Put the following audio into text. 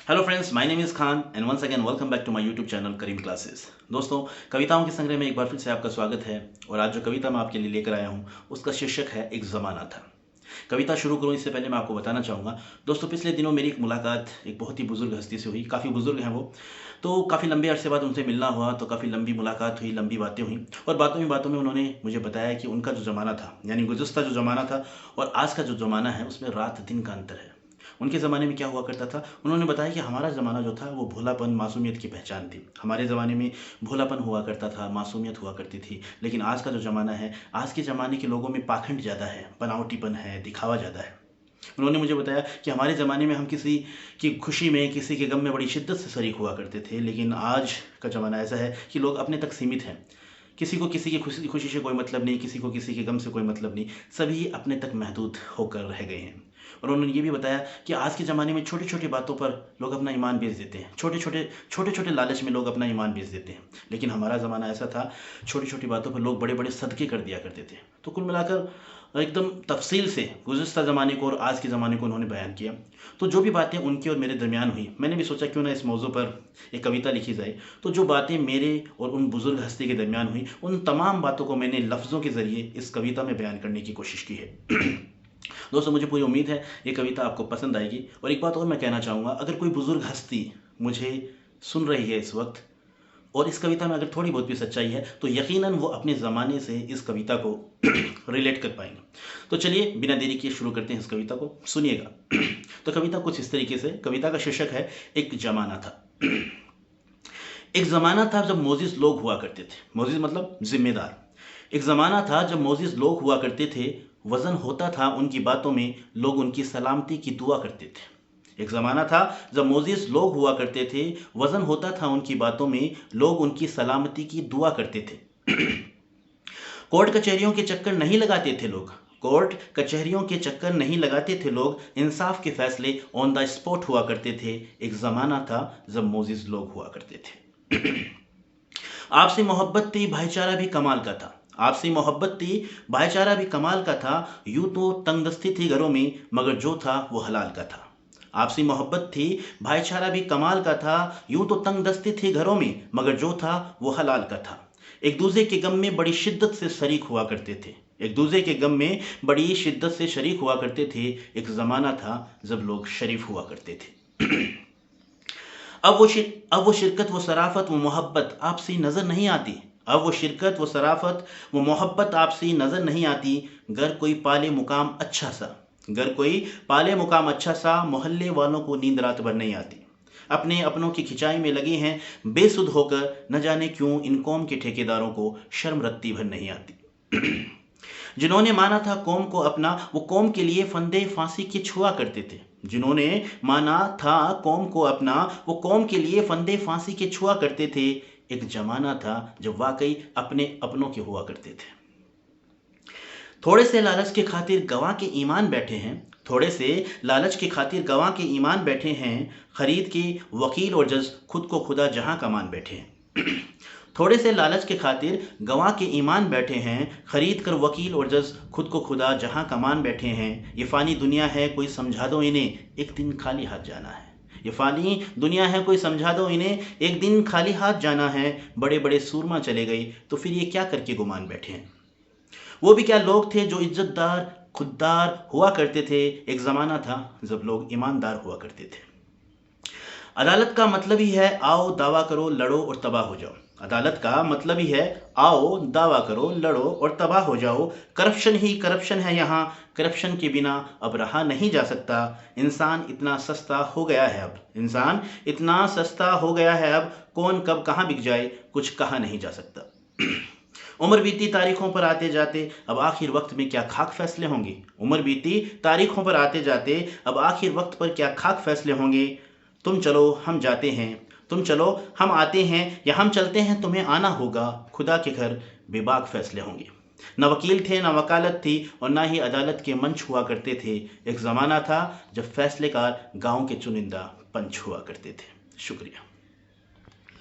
Hello friends, my name is Khan and once again welcome back to my YouTube channel Karim classes. दोस्तों, कविताओं के संग्रह में एक बार फिर से आपका स्वागत है। और आज जो कविता मैं आपके लिए लेकर आया हूँ उसका शीर्षक है एक ज़माना था। कविता शुरू करूँ इससे पहले मैं आपको बताना चाहूँगा दोस्तों, पिछले दिनों मेरी एक मुलाकात एक बहुत ही बुजुर्ग हस्ती से हुई। काफ़ी बुजुर्ग हैं वो, तो काफ़ी लंबे अरसे बाद उनसे मिलना हुआ, तो काफ़ी लंबी मुलाकात हुई, लंबी बातें हुई। और बातों में उन्होंने मुझे बताया कि उनका जो ज़माना था, यानी गुज़श्ता जो ज़माना था और आज का जो ज़माना है, उसमें रात दिन का अंतर है। उनके ज़माने में क्या हुआ करता था, उन्होंने बताया कि हमारा ज़माना जो था वो भोलापन, मासूमियत की पहचान थी। हमारे ज़माने में भोलापन हुआ करता था, मासूमियत हुआ करती थी। लेकिन आज का जो ज़माना है, आज के ज़माने के लोगों में पाखंड ज़्यादा है, बनावटीपन है, दिखावा ज़्यादा है। उन्होंने मुझे बताया कि हमारे ज़माने में हम किसी की खुशी में, किसी के गम में बड़ी शिद्दत से शरीक हुआ करते थे, लेकिन आज का ज़माना ऐसा है कि लोग अपने तक सीमित हैं। किसी को किसी की खुशी खुशी से कोई मतलब नहीं, किसी को किसी के गम से कोई मतलब नहीं, सभी अपने तक महदूद होकर रह गए हैं। और उन्होंने ये भी बताया कि आज के ज़माने में छोटी छोटी बातों पर लोग अपना ईमान बेच देते हैं, छोटे छोटे लालच में लोग अपना ईमान बेच देते हैं। लेकिन हमारा ज़माना ऐसा था, छोटी छोटी बातों पर लोग बड़े बड़े सदक़े कर दिया करते थे। तो कुल मिलाकर एकदम तफसील से गुज़श्ता ज़माने को और आज के ज़माने को उन्होंने बयान किया। तो जो भी बातें उनके और मेरे दरमियान हुई, मैंने भी सोचा क्यों ना इस मौजू पर एक कविता लिखी जाए। तो जो बातें मेरे और उन बुज़ुर्ग हस्ती के दरमियान हुई, उन तमाम बातों को मैंने लफ्ज़ों के ज़रिए इस कविता में बयान करने की कोशिश की है। दोस्तों, मुझे पूरी उम्मीद है ये कविता आपको पसंद आएगी। और एक बात और मैं कहना चाहूँगा, अगर कोई बुज़ुर्ग हस्ती मुझे सुन रही है इस वक्त और इस कविता में अगर थोड़ी बहुत भी सच्चाई है, तो यकीनन वो अपने ज़माने से इस कविता को रिलेट कर पाएंगे। तो चलिए बिना देरी किए शुरू करते हैं इस कविता को, सुनिएगा। तो कविता कुछ इस तरीके से, कविता का शीर्षक है एक ज़माना था। एक ज़माना था जब मोजिज़ लोग हुआ करते थे। मोजिज़ मतलब जिम्मेदार। एक ज़माना था जब मोजिज़ लोग हुआ करते थे, वज़न होता था उनकी बातों में, लोग उनकी सलामती की दुआ करते थे। एक ज़माना था जब मोजिज़ लोग हुआ करते थे, वज़न होता था उनकी बातों में, लोग उनकी सलामती की दुआ करते थे। कोर्ट कचहरियों के चक्कर नहीं लगाते थे लोग, कोर्ट कचहरियों के चक्कर नहीं लगाते थे लोग, इंसाफ के फैसले ऑन द स्पॉट हुआ करते थे। एक ज़माना था जब मोजिज़ लोग हुआ करते थे। आपसी मोहब्बत थी, भाईचारा भी कमाल का था। आपसी मोहब्बत थी, भाईचारा भी कमाल का था। यूं तो तंगदस्ती थी घरों में, मगर जो था वो हलाल का था। आपसी मोहब्बत थी, भाईचारा भी कमाल का था। यूं तो तंगदस्ती थी घरों में, मगर जो था वो हलाल का था। एक दूसरे के गम में बड़ी शिद्दत से शरीक हुआ करते थे। एक दूसरे के गम में बड़ी शिद्दत से शरीक हुआ करते थे। एक ज़माना था जब लोग शरीफ हुआ करते थे। अब वो शिरकत, वो शराफत, वो मोहब्बत आपसी नज़र नहीं आती। अब वो शिरकत, वो शराफत, वो मोहब्बत आपसी नज़र नहीं आती। घर कोई पाले मुकाम अच्छा सा, घर कोई पाले मुकाम अच्छा सा, मोहल्ले वालों को नींद रात भर नहीं आती। अपने अपनों की खिंचाई में लगे हैं बेसुध होकर, न जाने क्यों इन कौम के ठेकेदारों को शर्म रत्ती भर नहीं आती। जिन्होंने माना था कौम को अपना, वो कौम के लिए फंदे फांसी के छुआ करते थे। जिन्होंने माना था कौम को अपना, वो कौम के लिए फंदे फांसी के छुआ करते थे। एक जमाना था जब वाकई अपने अपनों के हुआ करते थे। थोड़े से लालच के खातिर गवाह के ईमान बैठे हैं, थोड़े से लालच के खातिर गवाह के ईमान बैठे हैं, खरीद के वकील और जज खुद को खुदा जहां कमान बैठे हैं। थोड़े से लालच के खातिर गवाह के ईमान बैठे हैं, खरीद कर वकील और जज खुद को खुदा जहां कमान बैठे हैं। ये फ़ानी दुनिया है कोई समझा दो इन्हें, एक दिन खाली हाथ जाना है। ये फ़ानी दुनिया है कोई समझा दो इन्हें, एक दिन खाली हाथ जाना है। बड़े बड़े सूरमा चले गए तो फिर ये क्या करके गुमान बैठे हैं। वो भी क्या लोग थे जो इज्जतदार, खुददार हुआ करते थे। एक ज़माना था जब लोग ईमानदार हुआ करते थे। अदालत का मतलब ही है आओ दावा करो, लड़ो और तबाह हो जाओ। अदालत का मतलब ही है आओ दावा करो, लड़ो और तबाह हो जाओ। करप्शन ही करप्शन है यहाँ, करप्शन के बिना अब रहा नहीं जा सकता। इंसान इतना सस्ता हो गया है अब, इंसान इतना सस्ता हो गया है अब, कौन कब कहाँ बिक जाए कुछ कहा नहीं जा सकता। उम्र बीती तारीखों पर आते जाते, अब आखिर वक्त में क्या खाक फैसले होंगे। उम्र बीती तारीखों पर आते जाते, अब आखिर वक्त पर क्या खाक फैसले होंगे। तुम चलो हम जाते हैं, तुम चलो हम आते हैं, या हम चलते हैं तुम्हें आना होगा। खुदा के घर बेबाक फैसले होंगे। न वकील थे न वकालत थी, और ना ही अदालत के मंच हुआ करते थे। एक ज़माना था जब फैसलेकार गांव के चुनिंदा पंच हुआ करते थे। शुक्रिया।